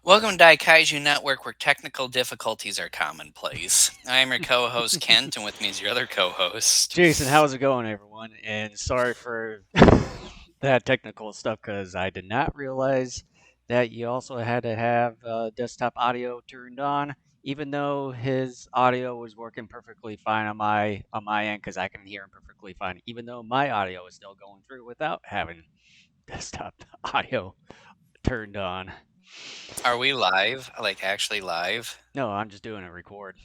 Welcome to Daikaiju Network, where technical difficulties are commonplace. I am your co-host Kent, and with me is your other co-host. Jason, how's it going, everyone? And sorry for that technical stuff because I did not realize that you also had to have desktop audio turned on, even though his audio was working perfectly fine on my end because I can hear him perfectly fine, even though my audio is still going through without having desktop audio turned on. Are we live? Like actually live? No, I'm just doing a record.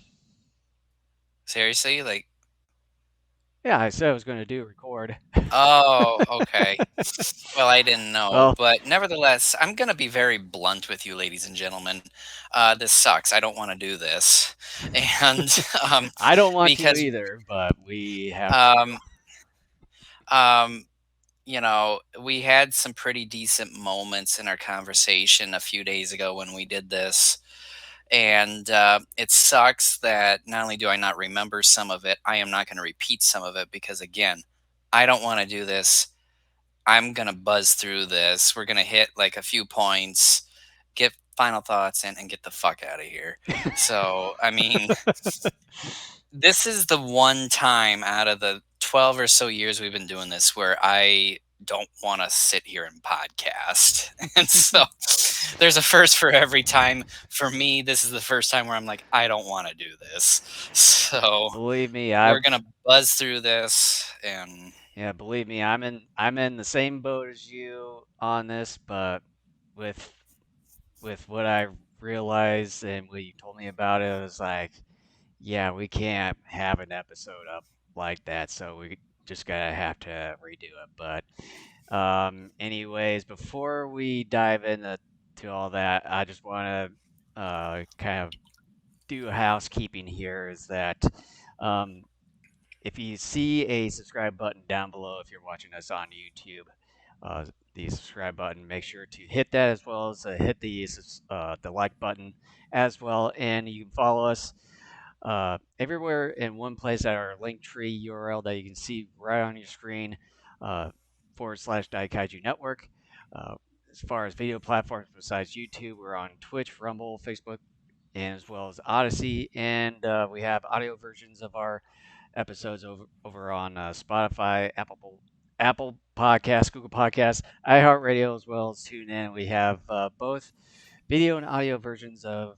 Seriously? Yeah, I said I was going to do record. Oh, okay. Well, I didn't know, Well, but nevertheless, I'm gonna be very blunt with you, ladies and gentlemen. This sucks. I don't want to do this, and I don't want to because either, but we have to. um, um, we had some pretty decent moments in our conversation a few days ago when we did this. And it sucks that not only do I not remember some of it, I am not going to repeat some of it because, again, I don't want to do this. I'm going to buzz through this. We're going to hit like a few points, get final thoughts in, and get the fuck out of here. So, I mean, this is the one time out of the 12 or so years we've been doing this where I don't want to sit here and podcast. And so there's a first for every time. For me, this is the first time where I'm like, I don't want to do this. So Believe me, we're going to buzz through this. And believe me, I'm in the same boat as you on this, but with with what I realized and what you told me about it, it was like, yeah, we can't have an episode up like that, so we just gotta have to redo it. But anyways, before we dive into all that, I just want to kind of do housekeeping here. Is that um, if you see a subscribe button down below, if you're watching us on YouTube, uh, the subscribe button, make sure to hit that as well as hit the like button as well. And you can follow us everywhere in one place at our link tree URL that you can see right on your screen uh, / Daikaiju Network. Uh, as far as video platforms besides YouTube, we're on Twitch, Rumble, Facebook, and as well as Odyssey. And we have audio versions of our episodes over on Spotify, Apple Podcasts, Google Podcasts, iHeartRadio, as well as TuneIn. We have both video and audio versions of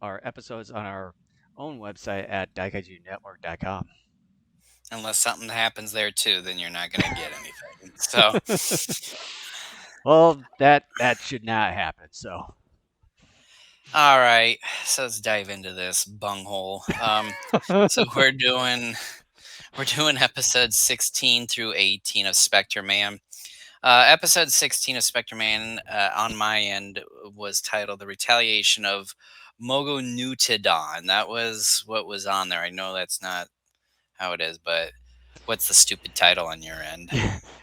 our episodes on our own website at daikaijunetwork.com. unless something happens there too, then you're not going to get anything. So, Well, that should not happen. So, all right. So let's dive into this bunghole. So we're doing episodes 16 through 18 of Spectreman. Episode 16 of Spectreman on my end was titled The Retaliation of Mogonutidon. That was what was on there. I know that's not how it is, but what's the stupid title on your end?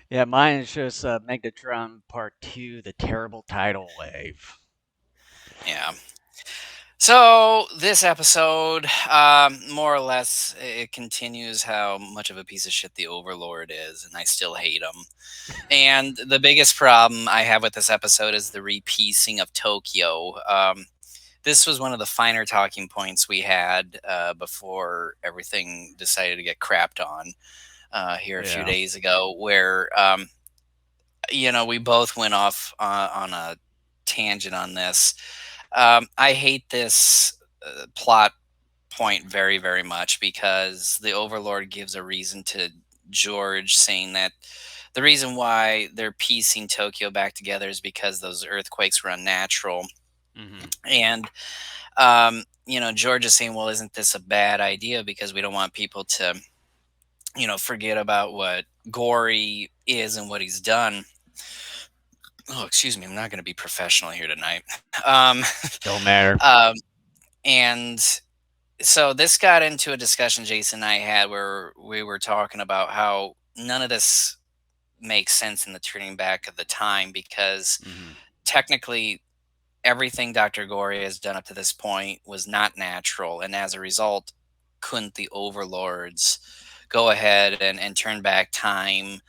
yeah, mine is just Megatron Part 2, The Terrible Tidal Wave. Yeah. So this episode, more or less, it continues how much of a piece of shit the Overlord is, and I still hate him. And the biggest problem I have with this episode is the repiecing of Tokyo. This was one of the finer talking points we had before everything decided to get crapped on here a few Yeah. days ago, where we both went off on a tangent on this. I hate this plot point very, very much because the Overlord gives a reason to George, saying that the reason why they're piecing Tokyo back together is because those earthquakes were unnatural. Hmm. And, George is saying, well, isn't this a bad idea because we don't want people to, forget about what Gory is and what he's done. Oh, excuse me. I'm not going to be professional here tonight. Um, Don't matter. um, and so this got into a discussion Jason and I had where we were talking about how none of this makes sense in the turning back of the time because Hmm. technically everything Dr. Gory has done up to this point was not natural, and as a result, couldn't the overlords go ahead and turn back time,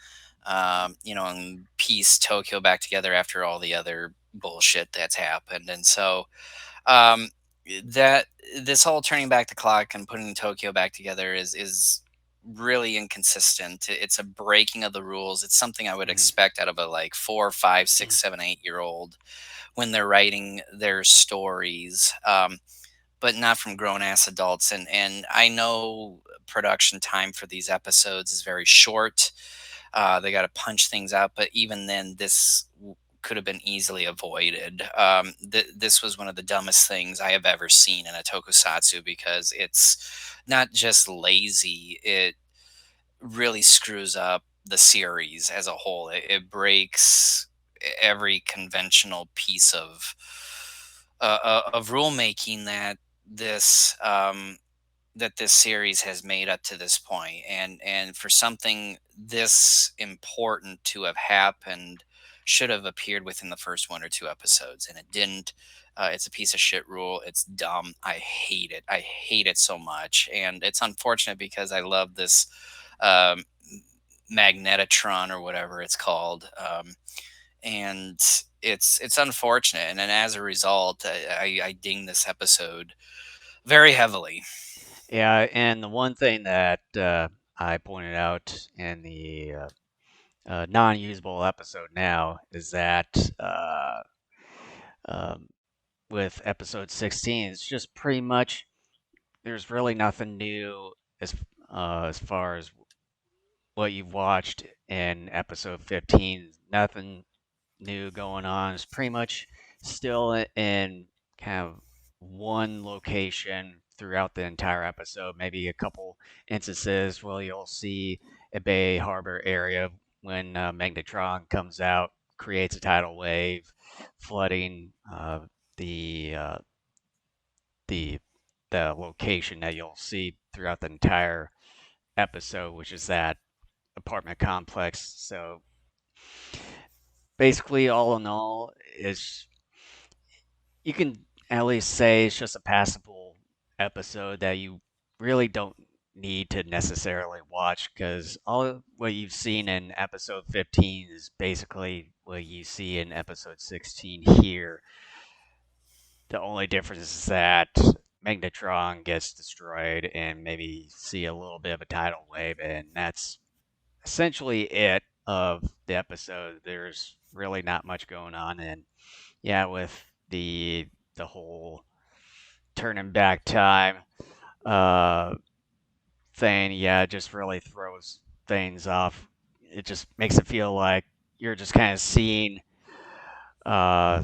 and piece Tokyo back together after all the other bullshit that's happened. And so um, that this whole turning back the clock and putting Tokyo back together is really inconsistent. It's a breaking of the rules. It's something I would Mhm. expect out of a like 4, 5, 6, 7, 8 year old when they're writing their stories. But not from grown ass adults. And I know production time for these episodes is very short. They got to punch things out, but even then, could have been easily avoided. This was one of the dumbest things I have ever seen in a tokusatsu because it's not just lazy; it really screws up the series as a whole. It breaks every conventional piece of rulemaking this that this series has made up to this point. And for something this important to have happened should have appeared within the first 1 or 2 episodes, and it didn't. It's a piece of shit rule. It's dumb. I hate it. I hate it so much, and it's unfortunate because I love this um, magnetotron or whatever it's called. And it's unfortunate, and then as a result, I ding this episode very heavily. Yeah, and the one thing that I pointed out in the non-usable episode now is that um, with episode 16, it's just pretty much there's really nothing new as far as what you've watched in episode 15. Nothing new going on. It's pretty much still in kind of one location throughout the entire episode. Maybe a couple instances where you'll see a Bay Harbor area when Magnetron comes out, creates a tidal wave, flooding the uh, the the location that you'll see throughout the entire episode, which is that apartment complex. So basically, all in all, is you can at least say it's just a passable episode that you really don't need to necessarily watch because all what you've seen in episode 15 is basically what you see in episode 16 here. The only difference is that Magnetron gets destroyed and maybe see a little bit of a tidal wave, and that's essentially it of the episode. There's really not much going on, and yeah, with the whole turning back time uh, thing, yeah, it just really throws things off. It just makes it feel like you're just kind of seeing uh,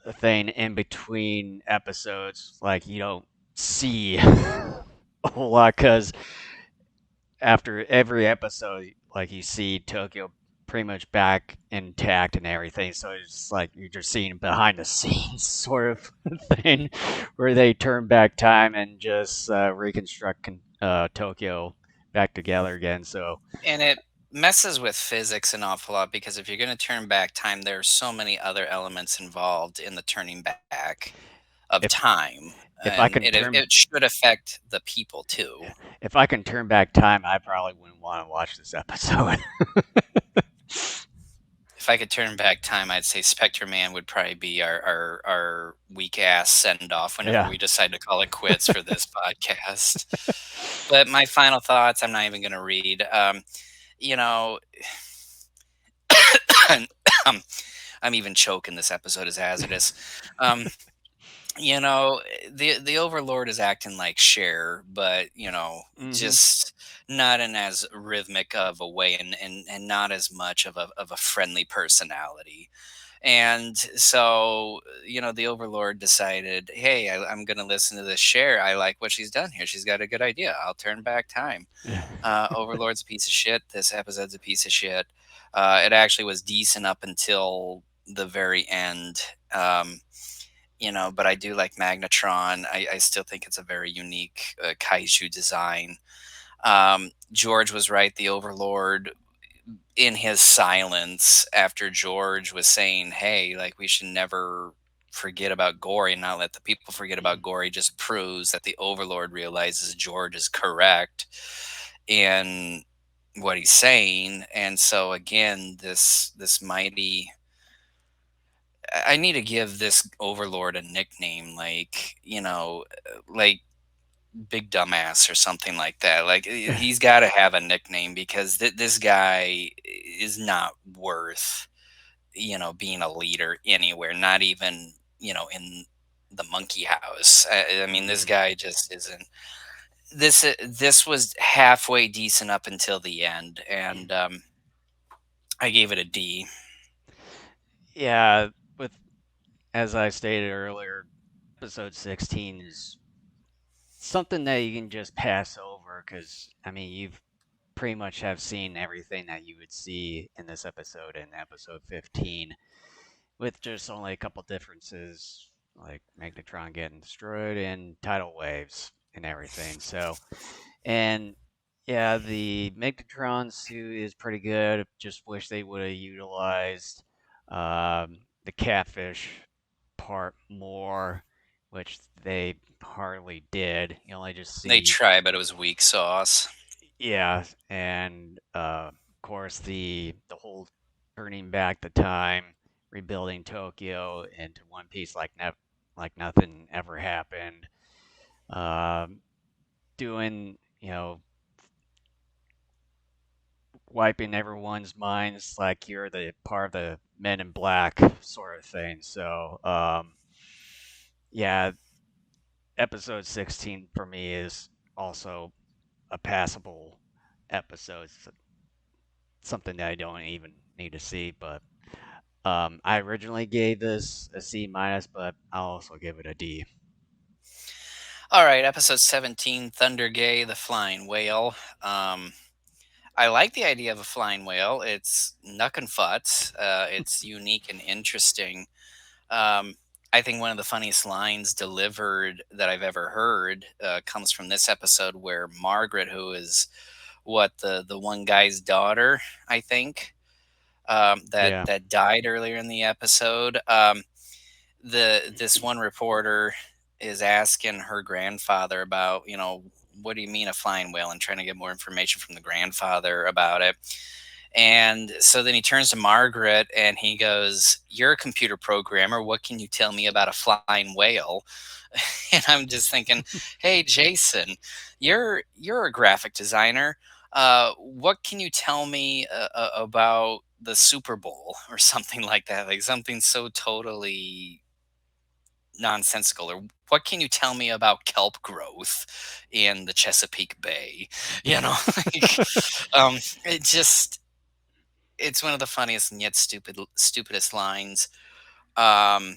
a thing in between episodes, like you don't see a whole lot because after every episode, like you see Tokyo pretty much back intact and everything. So it's like you're just seeing behind the scenes sort of thing where they turn back time and just reconstruct Tokyo back together again. So And it messes with physics an awful lot because if you're going to turn back time, there are so many other elements involved in the turning back of if time, if I and can turn it should affect the people too. if I can turn back time, I probably wouldn't want to watch this episode. If I could turn back time, I'd say Spectreman would probably be our weak ass send off whenever Yeah. we decide to call it quits for this podcast. But my final thoughts, I'm not even going to read. You know, um, I'm even choking. This episode is hazardous. Um, the overlord is acting like Cher, but hmm just not in as rhythmic of a way, and not as much of a friendly personality. And so, the overlord decided, hey, I'm going to listen to this Cher. I like what she's done here. She's got a good idea. I'll turn back time. Overlord's a piece of shit. This episode's a piece of shit. It actually was decent up until the very end. But I do like Magnetron. I still think it's a very unique kaiju design. George was right. The Overlord, in his silence, after George was saying, "Hey, like we should never forget about Gory and not let the people forget about Gory," just proves that the Overlord realizes George is correct in what he's saying. And so again, this mighty I need to give this overlord a nickname, like, like Big Dumbass or something like that. Like, he's got to have a nickname because this guy is not worth, being a leader anywhere, not even, in the monkey house. I mean, this Mm. guy just isn't. This was halfway decent up until the end, and I gave it a D. Yeah, with as I stated earlier, episode 16 is something that you can just pass over because I mean you've pretty much have seen everything that you would see in this episode in episode 15, with just only a couple differences like Magnetron getting destroyed and tidal waves and everything. So and yeah, the Megatron suit is pretty good. Just wish they would have utilized the catfish part more, which they hardly did. You only just They see, tried, but it was weak sauce. yeah, and of course the whole turning back the time, rebuilding Tokyo into one piece like nothing ever happened. Um, doing wiping everyone's minds like you're the part of the Men in Black sort of thing. So yeah, episode 16 for me is also a passable episode. It's something that I don't even need to see, but I originally gave this a C minus, but I'll also give it a D. All right, episode 17, Thunder Gay, the flying whale. Um, I like the idea of a flying whale. It's knuck and futz. It's unique and interesting. Um, I think one of the funniest lines delivered that I've ever heard comes from this episode where Margaret, who is what the one guy's daughter, I think, that Yeah. that died earlier in the episode. This one reporter is asking her grandfather about, what do you mean a flying whale, and trying to get more information from the grandfather about it. And so then he turns to Margaret and he goes, "You're a computer programmer. What can you tell me about a flying whale?" And I'm just thinking, "Hey, Jason, you're a graphic designer. What can you tell me about the Super Bowl or something like that? Like something so totally nonsensical. Or what can you tell me about kelp growth in the Chesapeake Bay?" You know, like, um, it just it's one of the funniest and yet stupidest lines. Um,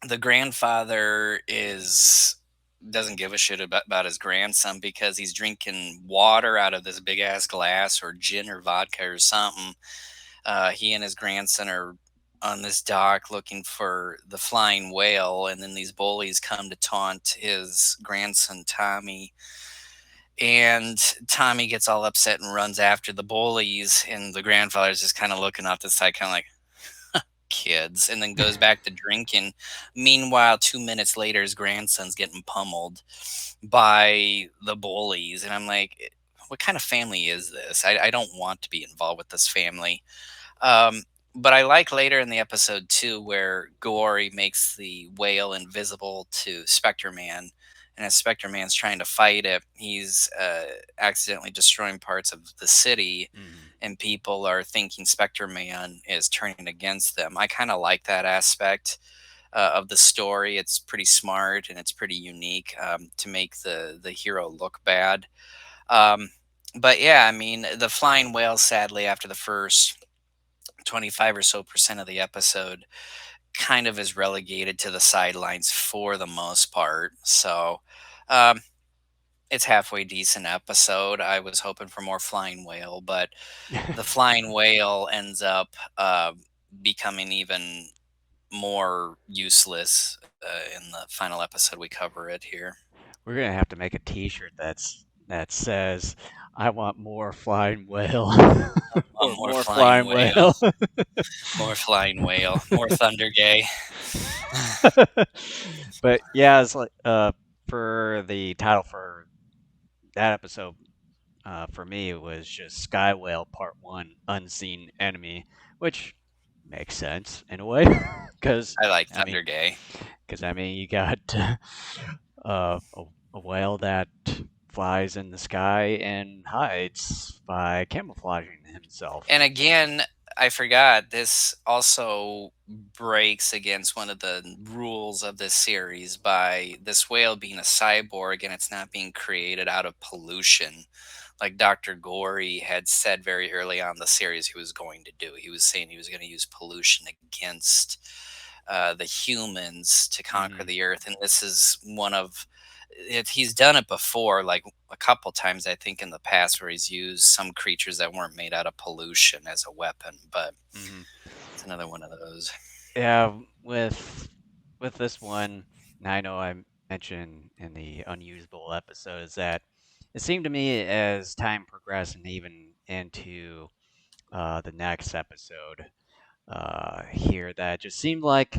the grandfather is doesn't give a shit about his grandson because he's drinking water out of this big ass glass or gin or vodka or something. He and his grandson are on this dock looking for the flying whale, and then these bullies come to taunt his grandson Tommy. And Tommy gets all upset and runs after the bullies, and the grandfather's just kind of looking off the side, kind of like, kids, and then goes back to drinking. Meanwhile, 2 minutes later, his grandson's getting pummeled by the bullies. And I'm like, what kind of family is this? I don't want to be involved with this family. Um, but I like later in the episode too, where Gory makes the whale invisible to Spectreman. And as Spectreman's trying to fight it, he's accidentally destroying parts of the city, Mhm. and people are thinking Spectreman is turning against them. I kind of like that aspect of the story. It's pretty smart and it's pretty unique to make the hero look bad. Um, but yeah, I mean, the flying whale, sadly, after the first 25 or so percent of the episode, kind of is relegated to the sidelines for the most part. So um, it's halfway decent episode. I was hoping for more flying whale, but the flying whale ends up becoming even more useless in the final episode we cover it here. We're gonna have to make a T-shirt that says, "I want more flying whale," or More more flying flying whale, whale. more flying whale, more thunder gay. But yeah, it's like for the title for that episode, for me it was just Sky Whale Part One: Unseen Enemy, which makes sense in a way, because I like I mean, Thunder Gay. you got a whale that flies in the sky and hides by camouflaging himself. And again, I forgot this also breaks against one of the rules of this series by this whale being a cyborg and it's not being created out of pollution like Dr. Gory had said very early on in the series he was going to do. He was saying he was going to use pollution against the humans to conquer Hmm. the earth. And this is one of it, he's done it before, like a couple times, I think, in the past, where he's used some creatures that weren't made out of pollution as a weapon. But Hmm. it's another one of those. Yeah, with this one, and I know I mentioned in the unusable episodes that it seemed to me as time progressed and even into the next episode here that it just seemed like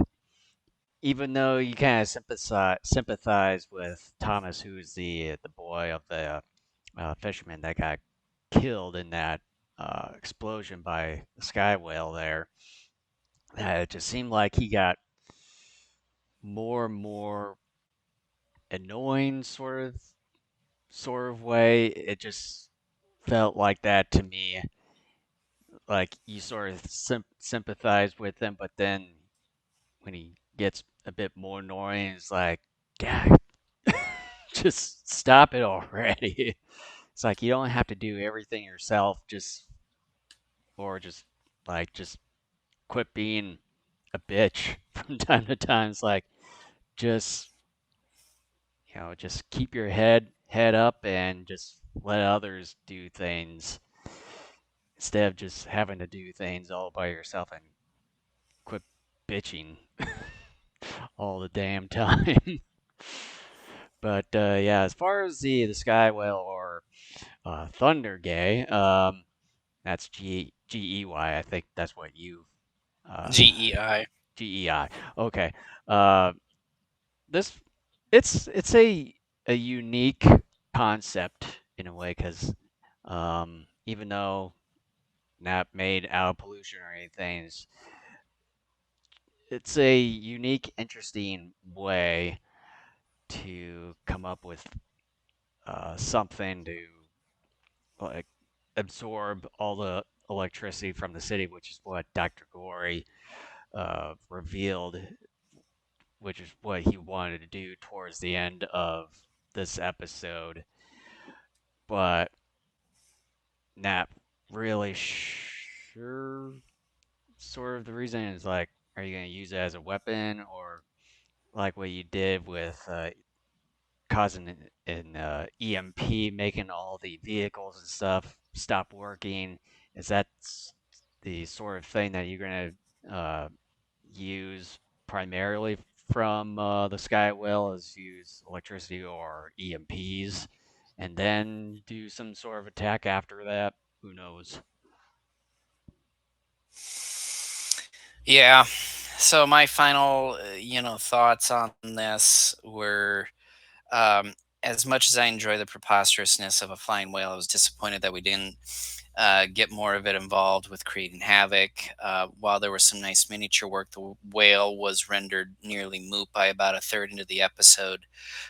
even though you kind of sympathize with Thomas, who's the boy of the fisherman that got killed in that explosion by the sky whale there, that it just seemed like he got more and more annoying sort of way. It just felt like that to me. Like you sort of sympathize with him, but then when he gets a bit more annoying, it's like, God, just stop it already. It's like you don't have to do everything yourself, just just quit being a bitch from time to time. It's like just just keep your head up and just let others do things instead of just having to do things all by yourself and quit bitching all the damn time. But yeah, as far as the sky whale or thunder gay, that's Gey. I think that's what you GEI. Gei. Okay. Uh, this it's a unique concept in a way because even though not made out of pollution or anything, it's a unique, interesting way to come up with something to like absorb all the electricity from the city, which is what Dr. Gory revealed, which is what he wanted to do towards the end of this episode, but not really sure. Sort of the reason is like, are you going to use it as a weapon or like what you did with causing an EMP, making all the vehicles and stuff stop working? Is that the sort of thing that you're going to use primarily from the sky whale is use electricity or EMPs and then do some sort of attack after that? Who knows? Yeah. So my final, thoughts on this were, um, as much as I enjoy the preposterousness of a flying whale, I was disappointed that we didn't get more of it involved with creating havoc. While there was some nice miniature work, the whale was rendered nearly moot by about a third into the episode.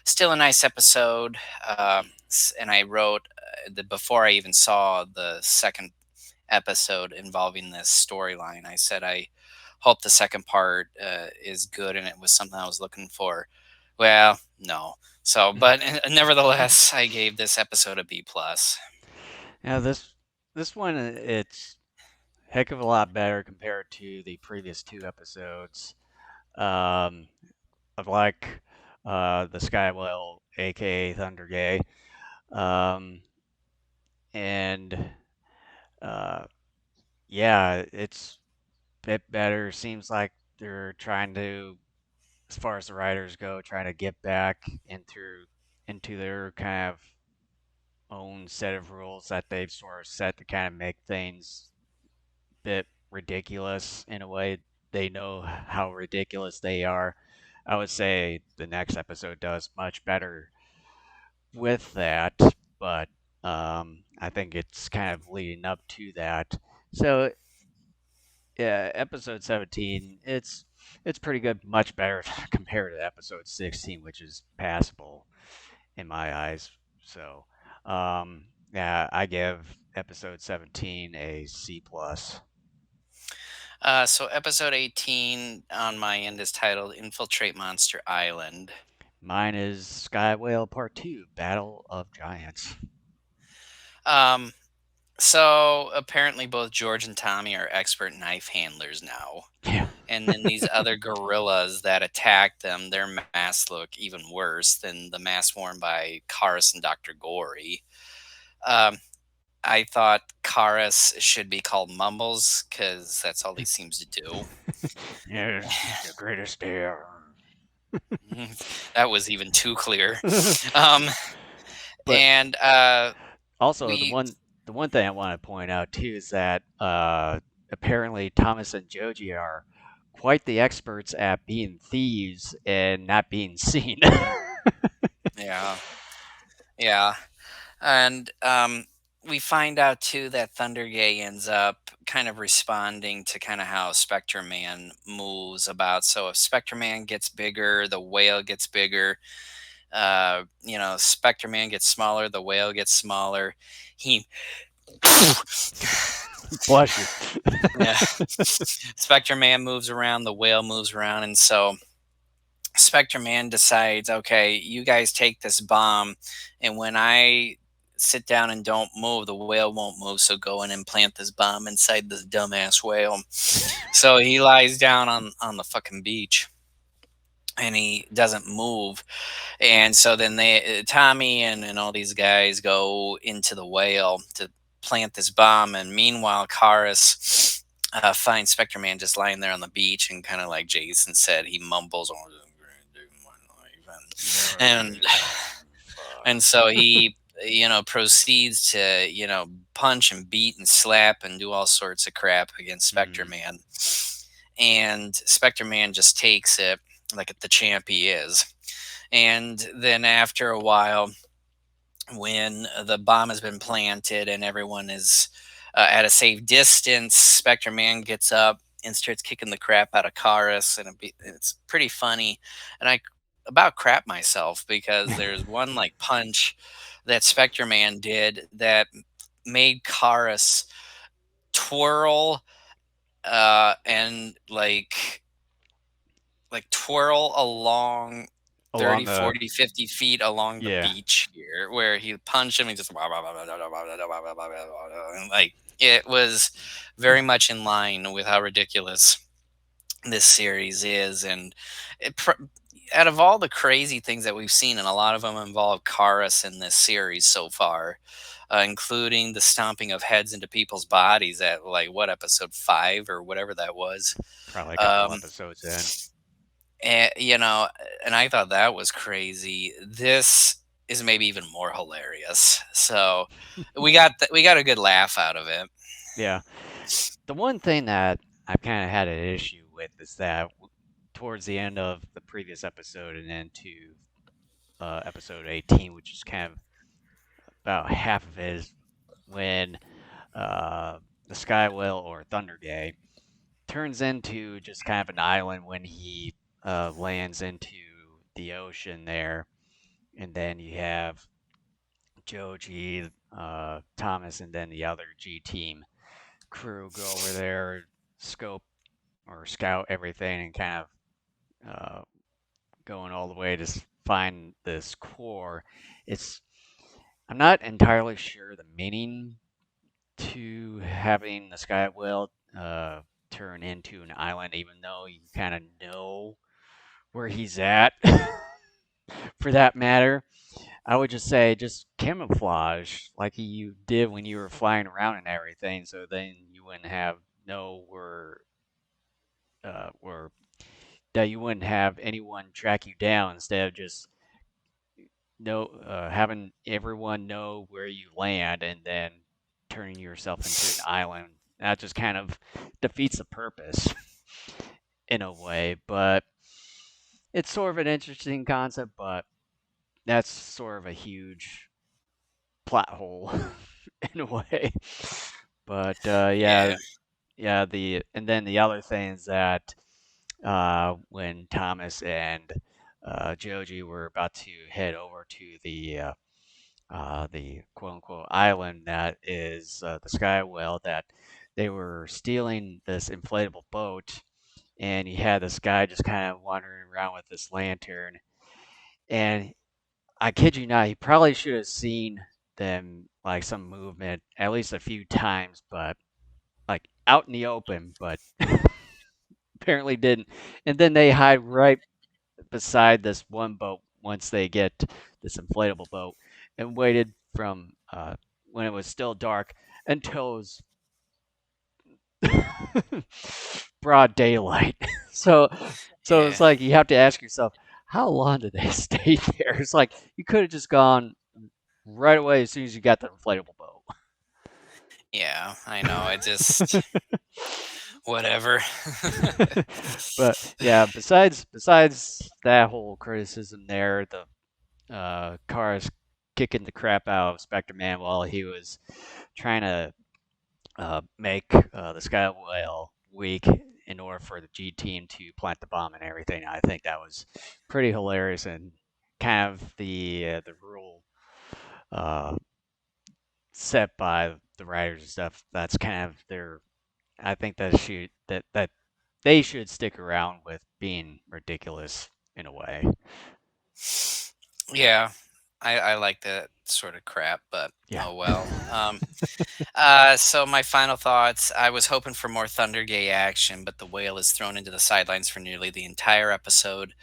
Still a nice episode. And I wrote that before I even saw the second episode involving this storyline, I said I hope the second part is good and it was something I was looking for. Well, no. So, but nevertheless, I gave this episode a B plus. Yeah, this one it's heck of a lot better compared to the previous two episodes. Um, of like the Skywell, aka Thunder Gay, um, and uh, yeah, it's a bit better. Seems like they're trying to, as far as the writers go, trying to get back into their kind of own set of rules that they've sort of set to kind of make things bit ridiculous in a way. They know how ridiculous they are. I would say the next episode does much better with that, but I think it's kind of leading up to that. So Yeah, episode 17, it's pretty good, much better compared to episode 16, which is passable in my eyes. So, yeah, I give episode 17 a C plus. So episode 18 on my end is titled Infiltrate Monster Island. Mine is Sky Whale Part 2, Battle of Giants. Um, so apparently both George and Tommy are expert knife handlers now. Yeah. And then these other gorillas that attack them, their masks look even worse than the mask worn by Karis and Dr. Gory. Um, I thought Karis should be called Mumbles because that's all he seems to do. Yes, the greatest day ever. That was even too clear. Um, But and also, we, the one thing I want to point out too is that apparently Thomas and Joji are quite the experts at being thieves and not being seen. yeah, yeah. And we find out too that Thunder Gay ends up kind of responding to kind of how Spectre Man moves about. So if Spectre Man gets bigger, the whale gets bigger. Spectre Man gets smaller, the whale gets smaller. He, Bless you. yeah, Spectre Man moves around, the whale moves around, and so Spectre Man decides, okay, you guys take this bomb, and when I sit down and don't move, the whale won't move. So go and implant this bomb inside this dumbass whale. So he lies down on the fucking beach, and he doesn't move. And so then Tommy and all these guys go into the whale to plant this bomb, and meanwhile, Karis finds Spectre Man just lying there on the beach, and kind of like Jason said, he mumbles, "Oh, this is great day of my life," and and so he proceeds to punch and beat and slap and do all sorts of crap against Spectre Mm, Man, and Spectre Man just takes it like the champ he is. And then after a while, when the bomb has been planted and everyone is at a safe distance, Spectre Man gets up and starts kicking the crap out of Karis, and it's pretty funny. And I about crap myself because there's one like punch that Spectre Man did that made Karis twirl and twirl along along 30, the 40, 50 feet along the yeah, beach here where he punched him and just and like it was very much in line with how ridiculous this series is. And it out of all the crazy things that we've seen, and a lot of them involve Karis in this series so far, including the stomping of heads into people's bodies at like what episode 5 or whatever that was. probably a couple um, episodes in. and I thought that was crazy. This is maybe even more hilarious. So we got a good laugh out of it. Yeah. The one thing that I've kind of had an issue with is that towards the end of the previous episode and into episode 18, which is kind of about half of it, is when the Sky Whale or Thunder Gay turns into just kind of an island when he lands into the ocean there. And then you have Joji, Thomas, and then the other G team crew go over there, scope or scout everything, and kind of going all the way to find this core. It's I'm not entirely sure the meaning to having the Sky Whale turn into an island, even though you kind of know where he's at. For that matter, I would just say just camouflage like you did when you were flying around and everything, so then you wouldn't have know where that you wouldn't have anyone track you down instead of just know having everyone know where you land and then turning yourself into an island. That just kind of defeats the purpose in a way, but it's sort of an interesting concept, but that's sort of a huge plot hole in a way. But yeah, Yeah. yeah, and then the other thing is that when Thomas and Joji were about to head over to the quote unquote island that is the Sky Whale, that they were stealing this inflatable boat, and you had this guy just kind of wandering around with this lantern. And I kid you not, he probably should have seen them like some movement at least a few times, but like out in the open, but apparently didn't. And then they hide right beside this one boat once they get this inflatable boat, and waited from when it was still dark until it was broad daylight. so so it's Yeah. like you have to ask yourself, how long did they stay there? It's like you could have just gone right away as soon as you got the inflatable boat. Yeah, I know. I just whatever. But yeah, besides that whole criticism there, the cars kicking the crap out of Spectre Man while he was trying to make the Sky Whale weak in order for the G team to plant the bomb and everything. I think that was pretty hilarious, and kind of the rule uh, set by the writers and stuff. That's kind of their. I think that they should stick around with being ridiculous in a way. Yeah, I like that sort of crap, but Yeah. oh well. So my final thoughts. I was hoping for more Thunder Gay action, but the whale is thrown into the sidelines for nearly the entire episode.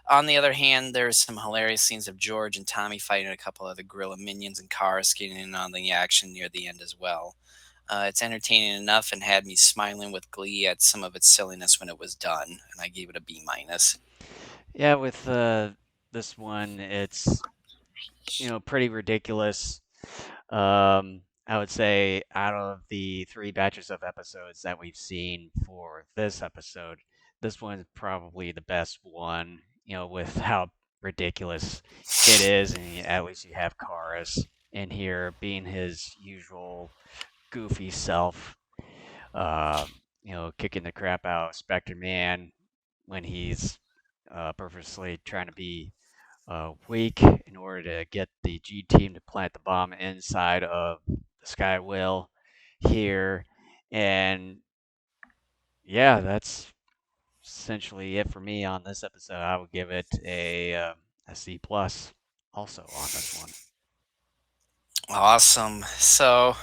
On the other hand, there's some hilarious scenes of George and Tommy fighting a couple other gorilla minions and cars getting in on the action near the end as well. It's entertaining enough and had me smiling with glee at some of its silliness when it was done, and I gave it a B minus. Yeah, with this one, it's pretty ridiculous. I would say out of the three batches of episodes that we've seen for this episode, this one is probably the best one. With how ridiculous it is, and at least you have Karis in here being his usual goofy self. Kicking the crap out of Spectre Man when he's purposely trying to be weak in order to get the G team to plant the bomb inside of the Sky Whale here. And yeah, that's essentially it for me on this episode. I would give it a C plus also on this one. Awesome. So,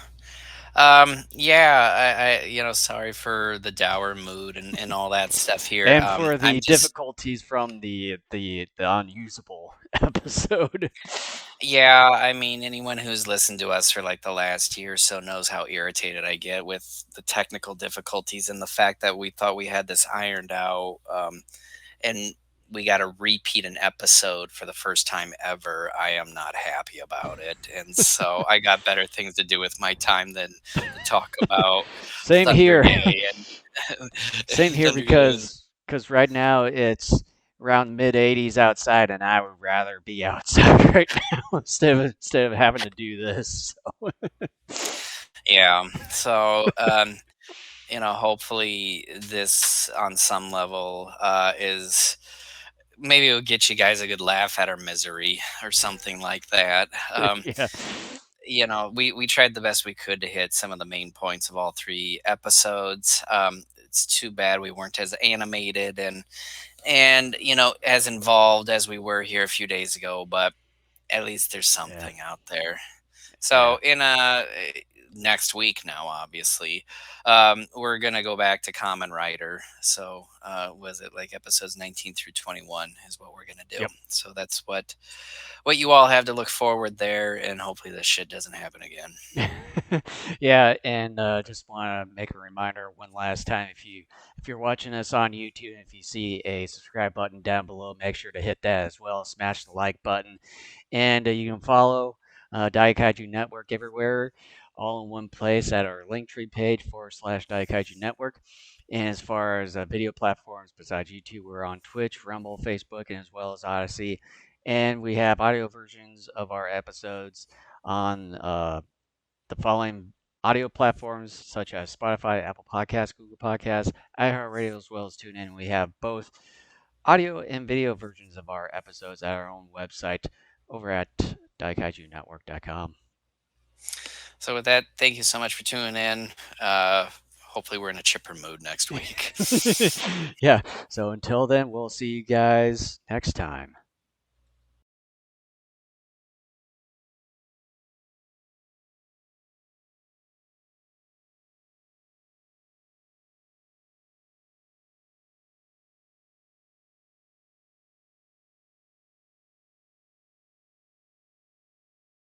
yeah, sorry for the dour mood and all that stuff here. And for I'm the just difficulties from the unusable episode. Yeah, I mean, anyone who's listened to us for like the last year or so knows how irritated I get with the technical difficulties and the fact that we thought we had this ironed out, and we got to repeat an episode for the first time ever. I am not happy about it, and so I got better things to do with my time than to talk about Same Thunder here. Gay and Same here Thunder Gay. because right now it's around mid 80s outside, and I would rather be outside right now instead of having to do this. Yeah, so hopefully this on some level is maybe it'll get you guys a good laugh at our misery or something like that. Yeah. We tried the best we could to hit some of the main points of all three episodes. It's too bad we weren't as animated and as involved as we were here a few days ago, but at least there's Yeah. something out there. Yeah. So in next week now, obviously, we're gonna go back to Common Rider. So was it like episodes 19 through 21 is what we're gonna do. Yep. So that's what you all have to look forward there, and hopefully this shit doesn't happen again. Yeah, and just want to make a reminder one last time: if you're watching us on YouTube, and if you see a subscribe button down below, make sure to hit that as well. Smash the like button, and you can follow Daikaiju Network everywhere, all in one place at our Linktree page /Daikaiju Network. And as far as video platforms besides YouTube, we're on Twitch, Rumble, Facebook, and as well as Odyssey. And we have audio versions of our episodes on the following audio platforms such as Spotify, Apple Podcasts, Google Podcasts, iHeartRadio, as well as TuneIn. We have both audio and video versions of our episodes at our own website over at daikaijunetwork.com. So with that, thank you so much for tuning in. Hopefully we're in a chipper mood next week. Yeah, so until then, we'll see you guys next time.